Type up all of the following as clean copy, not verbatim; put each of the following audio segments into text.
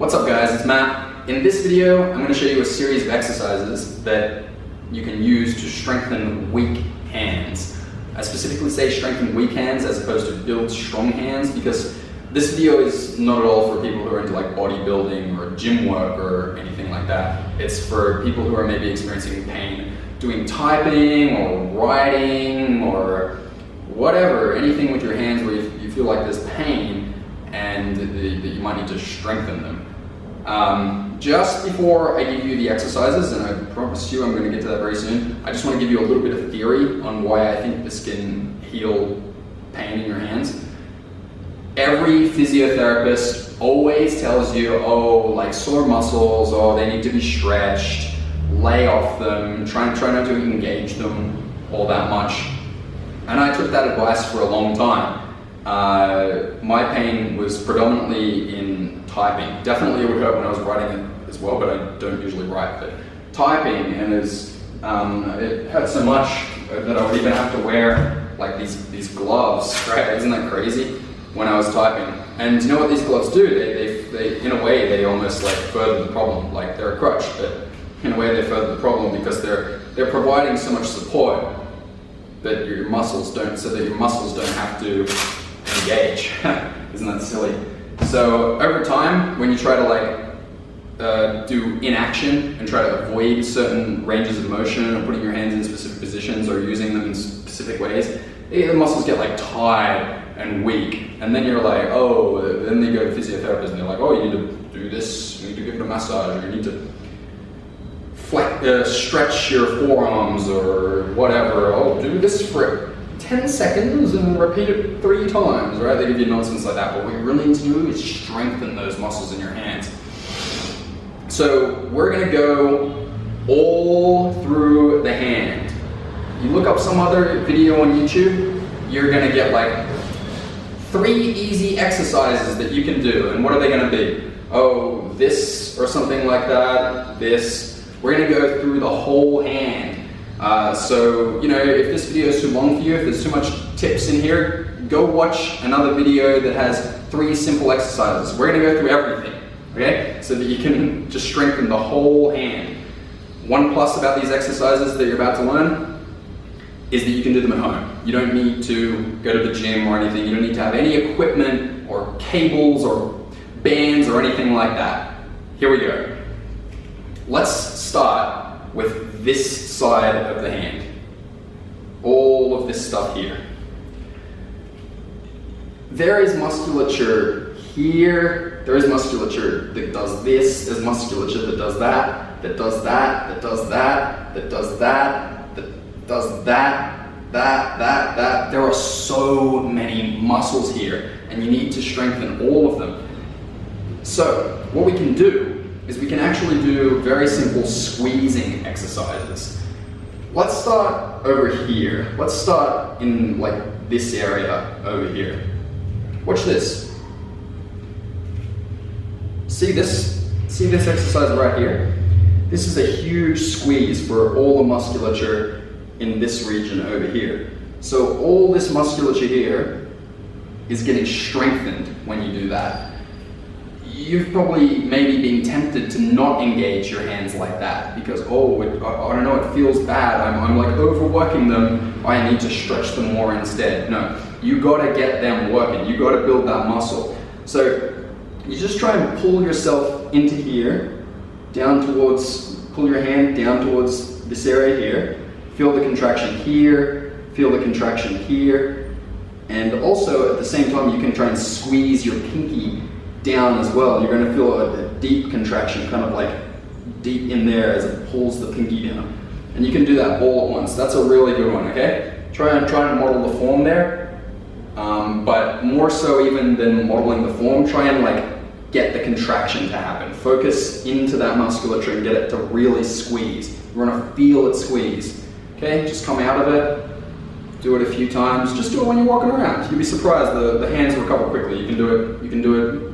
What's up guys, it's Matt. In this video, I'm going to show you a series of exercises that you can use to strengthen weak hands. I specifically say strengthen weak hands as opposed to build strong hands because this video is not at all for people who are into like bodybuilding or gym work or anything like that. It's for people who are maybe experiencing pain doing typing or writing or whatever, anything with your hands where you feel like there's pain and that you might need to strengthen them. Just before I give you the exercises, and I promise you I'm going to get to that very soon, I just want to give you a little bit of theory on why I think this can heal pain in your hands. Every physiotherapist always tells you, oh, like sore muscles, oh, they need to be stretched, lay off them, try not to engage them all that much. And I took that advice for a long time. My pain was predominantly in typing. Definitely it would hurt when I was writing it as well, but I don't usually write. But typing, and it hurt so much that I would even have to wear like these gloves, right? Isn't that crazy? When I was typing. And you know what these gloves do? They in a way, they almost like further the problem. Like they're a crutch, but in a way they further the problem because they're providing so much support that your muscles don't have to engage. Isn't that silly? So over time, when you try to like do inaction and try to avoid certain ranges of motion or putting your hands in specific positions or using them in specific ways, the muscles get like tired and weak, and then you're like, oh, then they go to physiotherapists and they're like, oh, you need to do this, you need to give it a massage, or you need to stretch your forearms or whatever. Oh, do this for 10 seconds and repeat it 3 times, right? They give you nonsense like that, but what you really need to do is strengthen those muscles in your hands. So we're gonna go all through the hand. You look up some other video on YouTube, you're gonna get like 3 easy exercises that you can do, and what are they gonna be? Oh, this or something like that, this. We're gonna go through the whole hand. So, you know, if this video is too long for you, if there's too much tips in here, go watch another video that has 3 simple exercises. We're gonna go through everything, okay? So that you can just strengthen the whole hand. One plus about these exercises that you're about to learn is that you can do them at home. You don't need to go to the gym or anything. You don't need to have any equipment or cables or bands or anything like that. Here we go. Let's start with this side of the hand. All of this stuff here. There is musculature here. There is musculature that does this. There's musculature that does that, that does that, that does that, that does that, that does that, that. There are so many muscles here, and you need to strengthen all of them. So what we can do is we can actually do very simple squeezing exercises. Let's start over here. Let's start in like this area over here. Watch this. See this exercise right here? This is a huge squeeze for all the musculature in this region over here. So all this musculature here is getting strengthened when you do that. You've probably maybe been tempted to not engage your hands like that because, oh, I don't know, it feels bad. I'm like overworking them. I need to stretch them more instead. No, you gotta get them working. You gotta build that muscle. So you just try and pull yourself into here, pull your hand down towards this area here. Feel the contraction here, feel the contraction here. And also at the same time, you can try and squeeze your pinky down as well. You're going to feel a deep contraction, kind of like deep in there as it pulls the pinky down. And you can do that all at once. That's a really good one, okay? Try and model the form there. But more so even than modeling the form, try and like get the contraction to happen. Focus into that musculature and get it to really squeeze. You want to feel it squeeze. Okay, just come out of it. Do it a few times. Just do it when you're walking around. You'll be surprised. The hands recover quickly. You can do it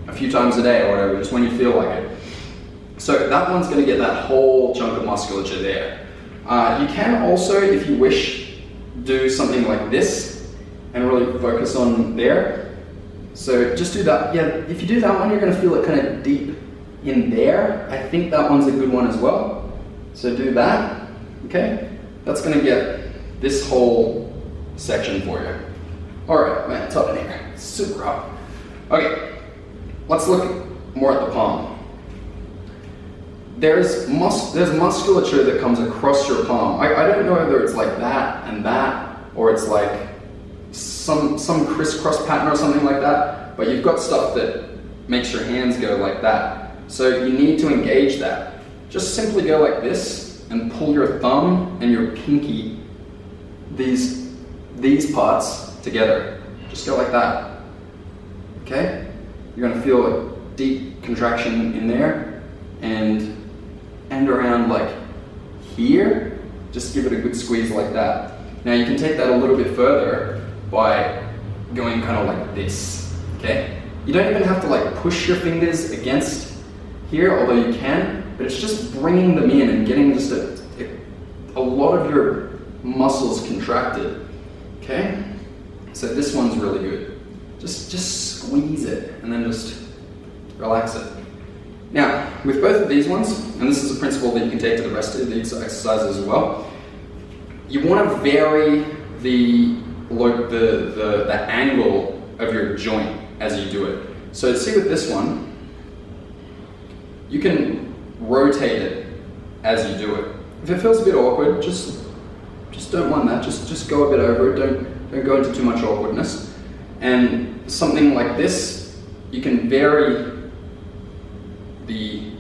a few times a day or whatever, just when you feel like it. So that one's going to get that whole chunk of musculature there. You can also, if you wish, do something like this and really focus on there. So just do that. Yeah, if you do that one, you're going to feel it kind of deep in there. I think that one's a good one as well. So do that, okay? That's going to get this whole section for you. All right, man, it's up in here. It's super hot. Okay, let's look more at the palm. There's musculature that comes across your palm. I don't know whether it's like that and that, or it's like some crisscross pattern or something like that, but you've got stuff that makes your hands go like that. So you need to engage that. Just simply go like this and pull your thumb and your pinky, these parts together. Just go like that, okay? You're gonna feel a deep contraction in there and around like here. Just give it a good squeeze like that. Now you can take that a little bit further by going kind of like this, okay? You don't even have to like push your fingers against here, although you can, but it's just bringing them in and getting just a lot of your muscles contracted, okay? So this one's really good. Just squeeze it and then just relax it. Now, with both of these ones, and this is a principle that you can take to the rest of these exercises as well, you want to vary the angle of your joint as you do it. So see with this one, you can rotate it as you do it. If it feels a bit awkward, just don't mind that. Just go a bit over it. Don't go into too much awkwardness. And something like this, you can vary the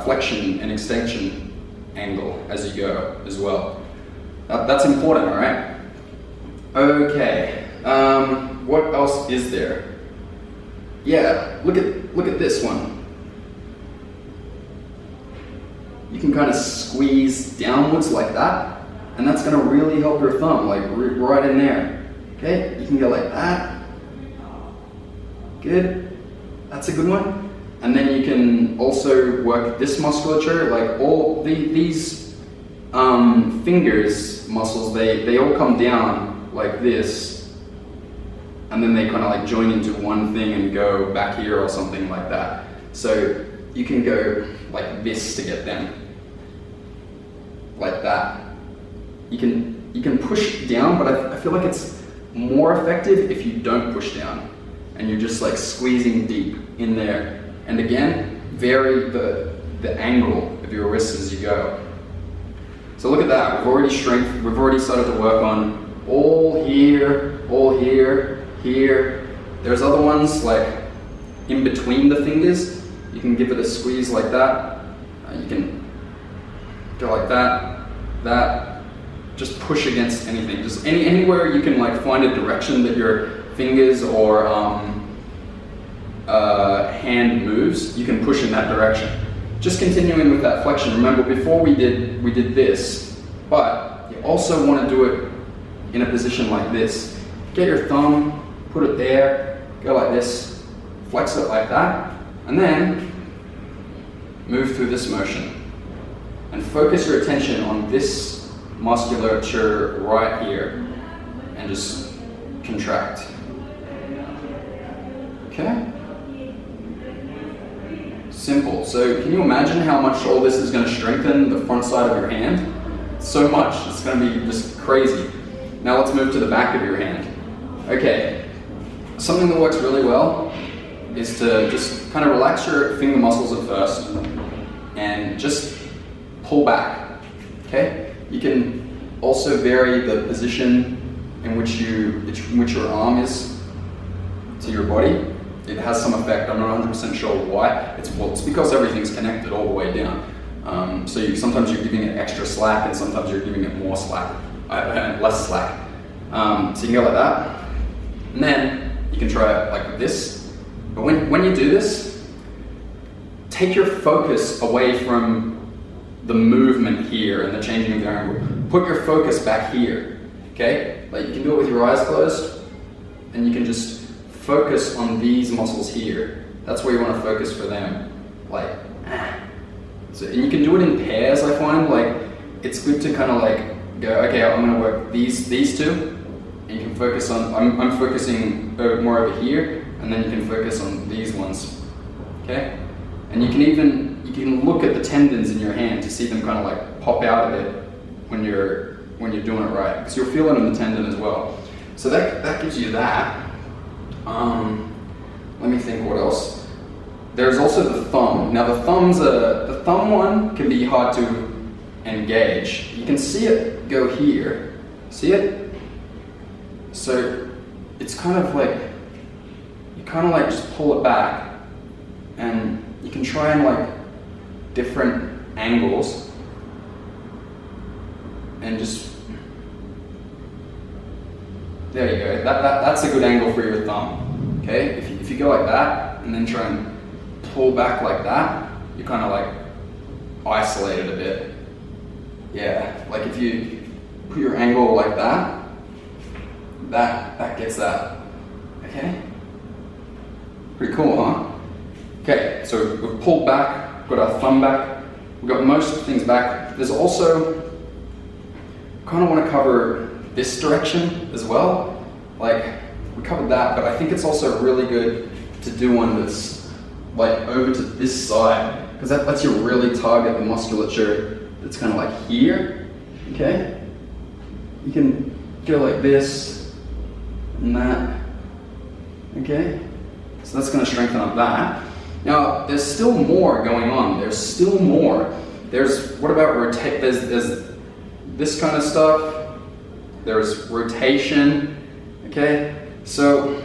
flexion and extension angle as you go as well. That's important, all right? Okay. What else is there? Yeah, look at this one. You can kind of squeeze downwards like that, and that's going to really help your thumb, like right in there. Okay, you can go like that. Good. That's a good one. And then you can also work this musculature, like all these fingers muscles. They all come down like this, and then they kind of like join into one thing and go back here or something like that. So you can go like this to get them, like that. You can push down, but I feel like it's more effective if you don't push down and you're just like squeezing deep in there. And again, vary the angle of your wrists as you go. So look at that. We've already started to work on all here, here. There's other ones like in between the fingers. You can give it a squeeze like that. You can go like that. Just push against anything. Just anywhere you can like find a direction that your fingers or hand moves, you can push in that direction. Just continuing with that flexion. Remember, before we did this, but you also want to do it in a position like this. Get your thumb, put it there, go like this, flex it like that, and then move through this motion. And focus your attention on this musculature right here, and just contract. Okay? Simple. So can you imagine how much all this is going to strengthen the front side of your hand? So much. It's going to be just crazy. Now let's move to the back of your hand. Okay. Something that works really well is to just kind of relax your finger muscles at first and just pull back. Okay? You can also vary the position in which your arm is to your body. It has some effect. I'm not 100% sure why. It's because everything's connected all the way down. So sometimes you're giving it extra slack, and sometimes you're giving it more slack, less slack. So you can go like that, and then you can try it like this. But when you do this, take your focus away from the movement here and the changing of the angle. Put your focus back here. Okay? Like you can do it with your eyes closed, and you can just focus on these muscles here. That's where you want to focus for them. Like, so, and you can do it in pairs, I find. Like, it's good to kind of like go, okay, I'm going to work these two, and you can focus on, I'm focusing more over here, and then you can focus on these ones, okay? And you can look at the tendons in your hand to see them kind of like pop out of it when you're doing it right, because you'll feel it in the tendon as well. So that gives you that. Let me think what else. There's also the thumb. Now the thumb one can be hard to engage. You can see it go here. See it? So it's kind of like, you kind of like just pull it back, and you can try and like different angles, and just, there you go. That's a good angle for your thumb. Okay, if you go like that and then try and pull back like that, you kind of like isolate it a bit. Yeah, like if you put your angle like that, that gets that. Okay, pretty cool, huh? Okay, so we've pulled back, got our thumb back, we've got most of the things back. There's also, kind of want to cover this direction as well. Like, we covered that, but I think it's also really good to do one that's like over to this side, because that lets you really target the musculature that's kind of like here, okay? You can go like this and that, okay? So that's going to strengthen up that. Now, there's still more going on. There's still more. What about rotate? There's this kind of stuff. There's rotation, okay? So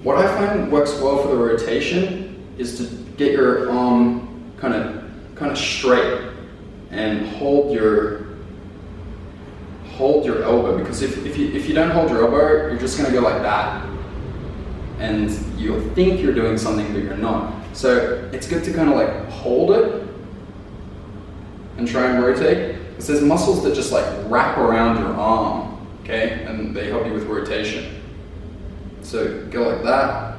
what I find works well for the rotation is to get your arm kind of straight and hold your elbow, because if you don't hold your elbow, you're just going to go like that, and you'll think you're doing something but you're not. So it's good to kind of like hold it and try and rotate, because there's muscles that just like wrap around your arm, okay, and they help you with rotation. So go like that,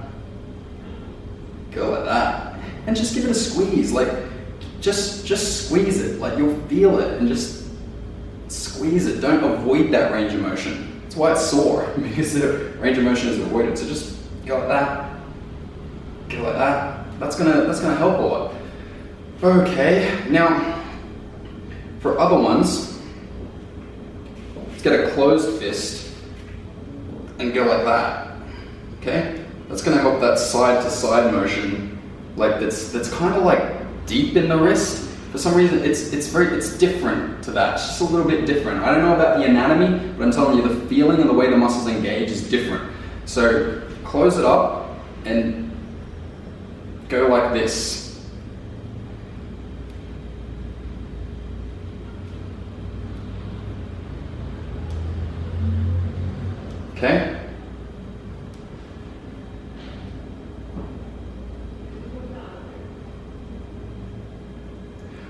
and just give it a squeeze. Like just squeeze it. Like you'll feel it, and just squeeze it. Don't avoid that range of motion. That's why it's sore, because the range of motion is avoided. So just go like that, go like that. That's gonna help a lot. Okay, now for other ones, let's get a closed fist and go like that. Okay, that's going to help that side to side motion, like that's kind of like deep in the wrist. For some reason, it's different to that. It's just a little bit different. I don't know about the anatomy, but I'm telling you, the feeling and the way the muscles engage is different. So close it up and go like this. Okay?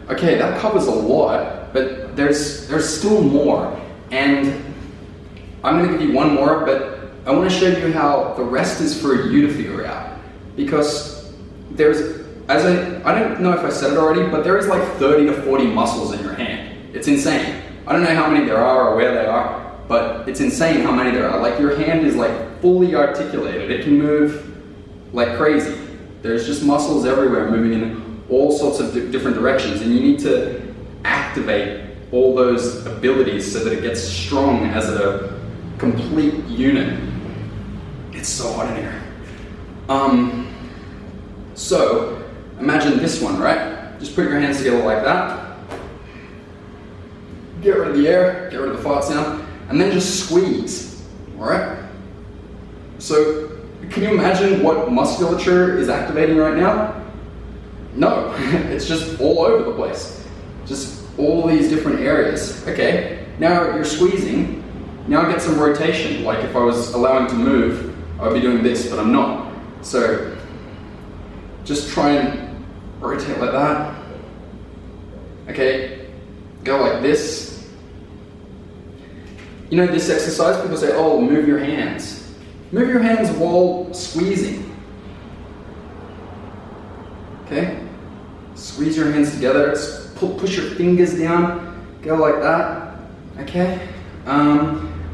Okay, that covers a lot, but there's still more. And I'm going to give you one more, but I want to show you how the rest is for you to figure out. Because I don't know if I said it already, but there is like 30 to 40 muscles in your hand. It's insane. I don't know how many there are or where they are, but it's insane how many there are. Like your hand is like fully articulated. It can move like crazy. There's just muscles everywhere moving in all sorts of different directions, and you need to activate all those abilities so that it gets strong as a complete unit. It's so hot in here. So imagine this one, right? Just put your hands together like that. Get rid of the air, get rid of the fart sound, and then just squeeze, all right? So can you imagine what musculature is activating right now? No, it's just all over the place. Just all these different areas. Okay, now you're squeezing. Now get some rotation. Like if I was allowing to move, I would be doing this, but I'm not. So just try and rotate like that. Okay, go like this. You know this exercise, people say, oh, move your hands. Move your hands while squeezing. Okay? Squeeze your hands together, push your fingers down, go like that. Okay?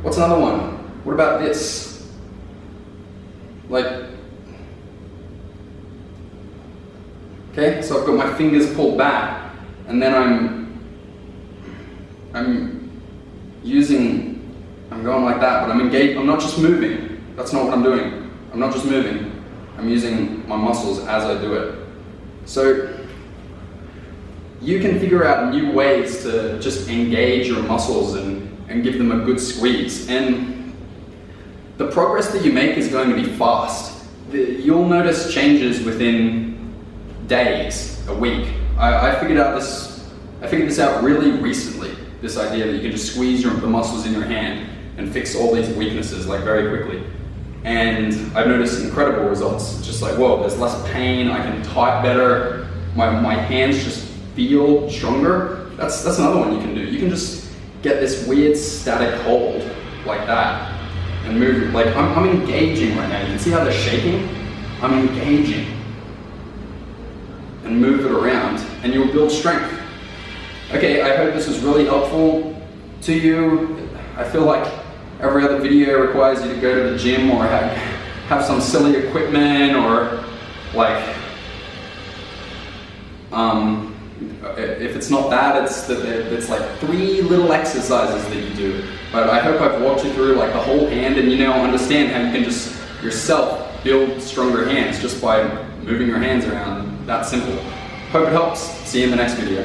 What's another one? What about this? Like Okay, so I've got my fingers pulled back, and then I'm going like that, but I'm engaged. I'm not just moving. That's not what I'm doing. I'm not just moving. I'm using my muscles as I do it. So you can figure out new ways to just engage your muscles and give them a good squeeze. And the progress that you make is going to be fast. You'll notice changes within days, a week. I figured this out really recently, this idea that you can just squeeze the muscles in your hand and fix all these weaknesses like very quickly. And I've noticed incredible results. Just like, whoa, there's less pain, I can type better, my hands just feel stronger. That's another one you can do. You can just get this weird static hold like that and move. Like I'm engaging right now. You can see how they're shaking? I'm engaging. And move it around and you'll build strength. Okay, I hope this was really helpful to you. I feel like every other video requires you to go to the gym or have some silly equipment or like, if it's not that, it's like 3 little exercises that you do. But I hope I've walked you through like the whole hand and you now understand how you can just yourself build stronger hands just by moving your hands around. That simple. Hope it helps. See you in the next video.